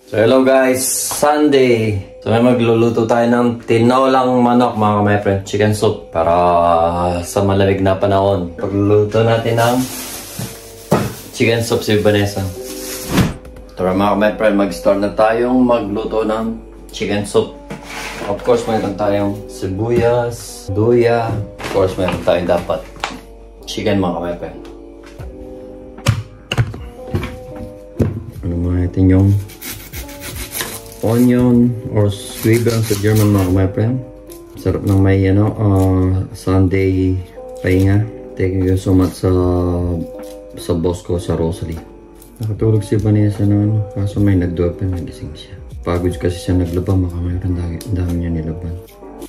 So hello guys, Sunday. So may magluluto tayo ng tinolang manok mga my friend, chicken soup para sa malamig na panahon. Pagluluto natin ng chicken soup si Vanessa. Tara mga my friend, mag-start na tayong magluto ng chicken soup. Of course mayroon tayong sibuyas, luya. Of course mayroon tayong dapat chicken mga my friend. Ano muna natin yung onion or swiebel sa German mga my friend. Sarap ng may Sunday pahinga. Thank you so much sa boss ko sa Rosalie. Nakatulog si Vanessa na kaso may nag-open, nagising siya. Pagod kasi siya naglaba, maka mayroon dami niya nilaban.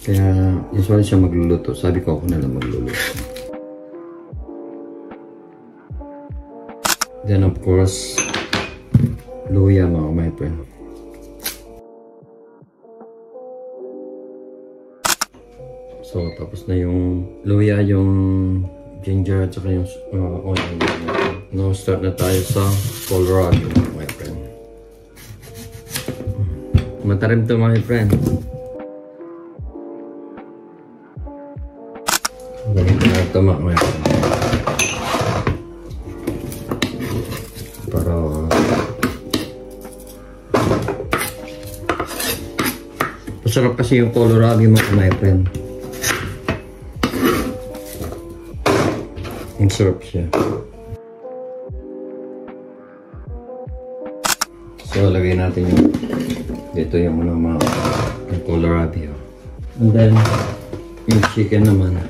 Kaya usually siya magluluto. Sabi ko ako na lang magluluto. Then of course luya mga my friend. So, tapos na yung luya, yung ginger, at saka yung onion. Now, start na tayo sa kohlrabi, my friend. Matarim to, my friend. Ganito na ito, my friend. Para masarap kasi yung kohlrabi, my friend. Ang sarap siya. So, lagay natin yung dito yung mga yung kohlrabi. And then, yung chicken naman.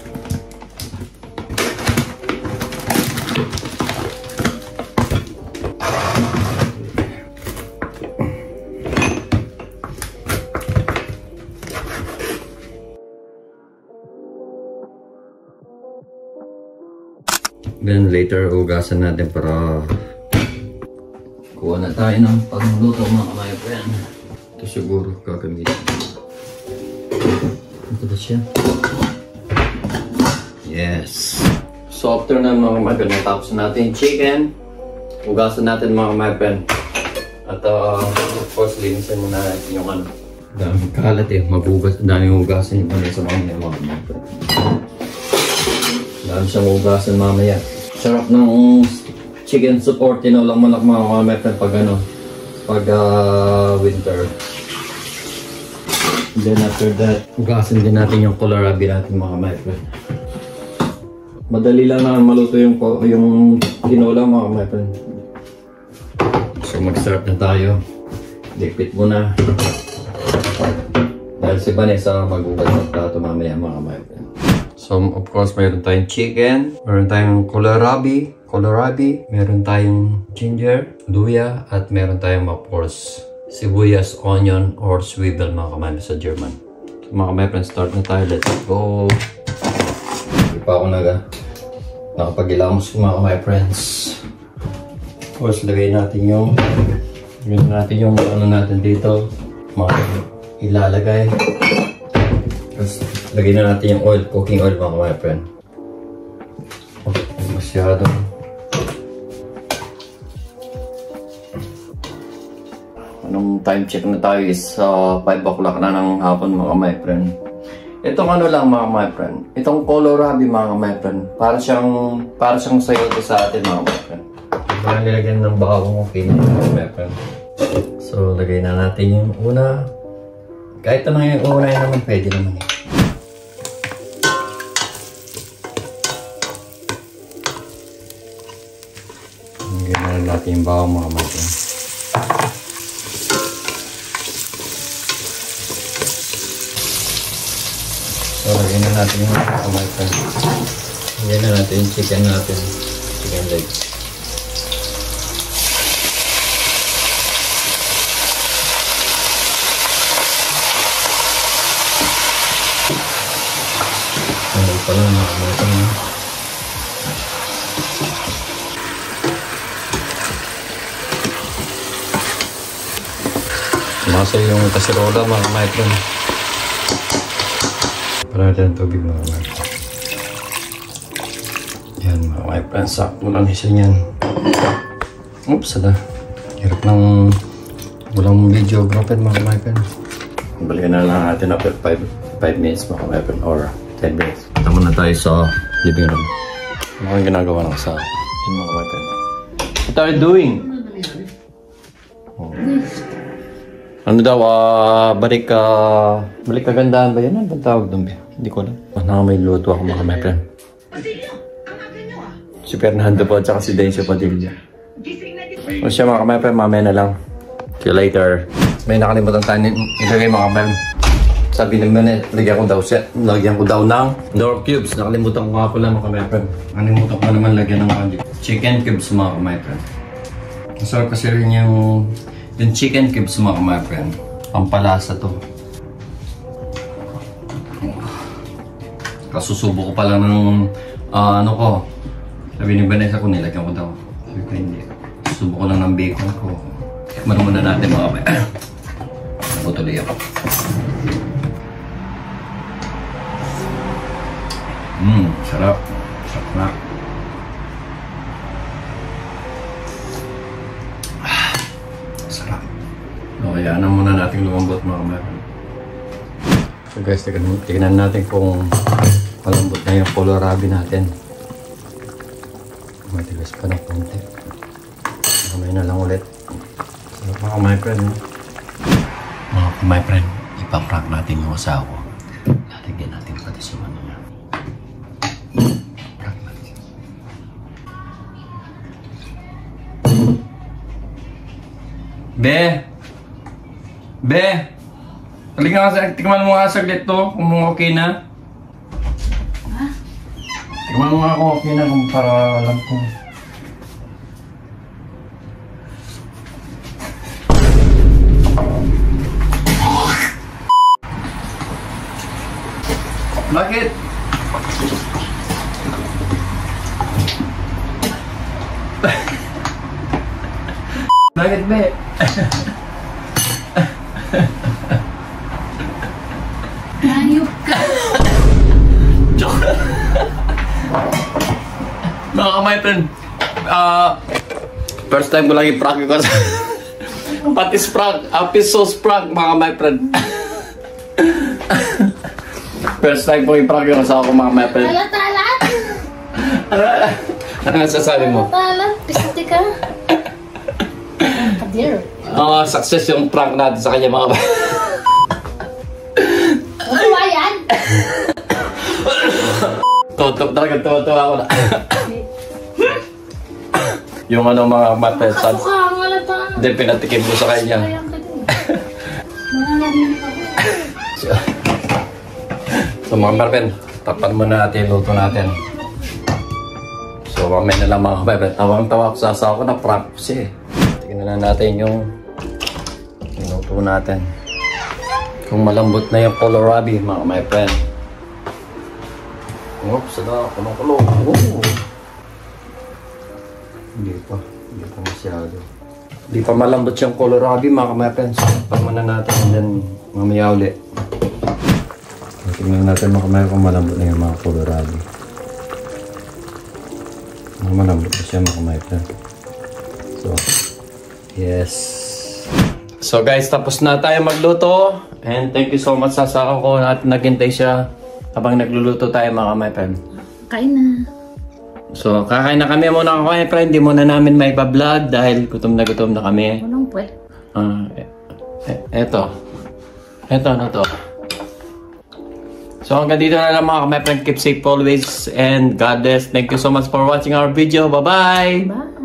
Then later, ugasan natin para kuha na tayo ng pangluto mga my friend. Ito siguro kakamitin. Ito ba siya? Yes! So after na mga my friend, natapos natin chicken. Ugasan natin mga my friend. At of course, linisin muna natin yung daming kalat mabugas, daming ugasan yung sa mga my friend. Dahil siyang ugasan mamaya. Sarap ng chicken soup or tinolang manok mga my friend pag winter. Then after that, ugasan din natin yung kohlrabi natin mga my friend. Madali lang na maluto yung tinolang mga my friend. So mag-start na tayo. Dipit muna. Dahil si Vanessa magugas ng plato mamaya mga my friend. So, of course, mayroon tayong chicken, mayroon tayong kohlrabi, mayroon tayong ginger, luya, at mayroon tayong, of course, sibuyas, onion, or swiebel, mga kamay sa German. So, mga kamay friends, start na tayo. Let's go! Hindi pa ako nakapag-ilamos mga kamay friends. Of course, lagay natin yung ano natin dito, mga ilalagay. Tapos, lagyan na natin yung oil, cooking oil mga my friend. Masyado. Anong time check na tayo is 5 o'clock na ng hapon mga my friend. Itong lang mga my friend. Itong kohlrabi mga my friend. Para siyang sayote sa atin mga my friend. Para nilagyan ng bawang okay mga my friend. So lagay na natin yung una. Kahit ano yung una yun naman pwede naman Lagyan na natin yung bawang mga friend. So lagyan na natin yung mga friend. Lagyan na natin yung chicken natin. Chicken legs. Pala nakakamakan na. Masa yung kasirola mga my friend. Para natin tubig mga my friend. Yan mga my friend. Sakto lang isa yan. Oops, ala. Hirap ng Walang videographer mga kamaipin. Balikan na lang natin after 5 minutes mga kamaipin or 10 minutes. Tama na tayo sa living room. Ano kang ginagawa ng asawa? Yun mga kamaipin. What are you doing? Oh. Ano daw, balik kagandahan ba yan? Ano bang tawag doon? Hindi ko alam. May luto ako mga kamaipin. Si Fernando po at saka si Dencio Padilla. O siya mga kamaipin, mamaya na lang. See you later. May nakalimutan tayo ilagay mga kamaipin. Sabi naman lagyan ko daw ng door cubes. Nakalimutan ko nga pala mga kamaipin. Nakalimutan ko naman lagyan ng chicken cubes mga kamaipin. Masarap kasi rin yung chicken cubes mga kamaipin. Pampalasa to. Kasusubo ko pa lang ng ano ko. Sabi ni Vanessa ko nilagyan ko daw. Sabi ko hindi. Subo ko lang ng bacon ko. Tikman muna natin mga kamaipin. Nabutuloy ako. Sarap. Sarap na. Sarap. Okay, ano muna natin lumambot mga kamaipin. So guys, tignan natin kung malambot na yung kohlrabi natin. Matigas pa ng konti. Kamay na lang ulit. Sarap mga kamaipin. Mga kamaipin, ipaprank natin yung asawa. Lalagyan natin pati sa ano niya. Prank natin. Be! Halika nga, tikman mo nga saglit to kung okay na. Ha? Tikman mo nga kung okay na kung para alam ko. Bakit? Bakit, be? Hayop ka! Joke! Mga kamaipin, first time ko lang i-prank ko sa patis prank, episode prank mga kamaipin. First time ko i-prank yung asawa ko mga kamaipin. Talat! Ano nga sasabi mo? Talat! Pisati ka! Kadir! Success yung prank natin sa kanya mga kamaipin. Tuwa yan! Talagang tuwa-tuwa ako na. Yung ano mga kamaipin. Nakasukha nga lang ta. Hindi, pinatikim ko sa kanya. Sayang ka din. Nananamin ako. So mga kamaipin, tapan muna natin yung luto natin. So mamaya na lang mga kamaipin. Tawang-tawa ko sa asawa ko na prank ko siya eh. Tingnan na natin yung luto natin. Kung malambot na yung kohlrabi mga kamaipin. Oops, sada, kulong-kulong. Hindi pa masyado. Hindi pa malambot yung kohlrabi mga kamaipin. So tapan muna natin and then mamaya ulit. Tingnan natin mga kamaipin kung malambot na yung mga kohlrabi. Malambot na siya mga kamaipin. So, yes. So guys, tapos na tayo magluto. And thank you so much sa asawa ko at naghintay siya habang nagluluto tayo mga kamaipin. Kain na. So, kakain na kami muna mga kamaipin. Hindi muna namin may pa-vlog dahil gutom na kami. Walang pwet. Eto na to. So hanggang dito na lang mga kamaipin. Keep safe always and God bless. Thank you so much for watching our video. Bye-bye! Bye!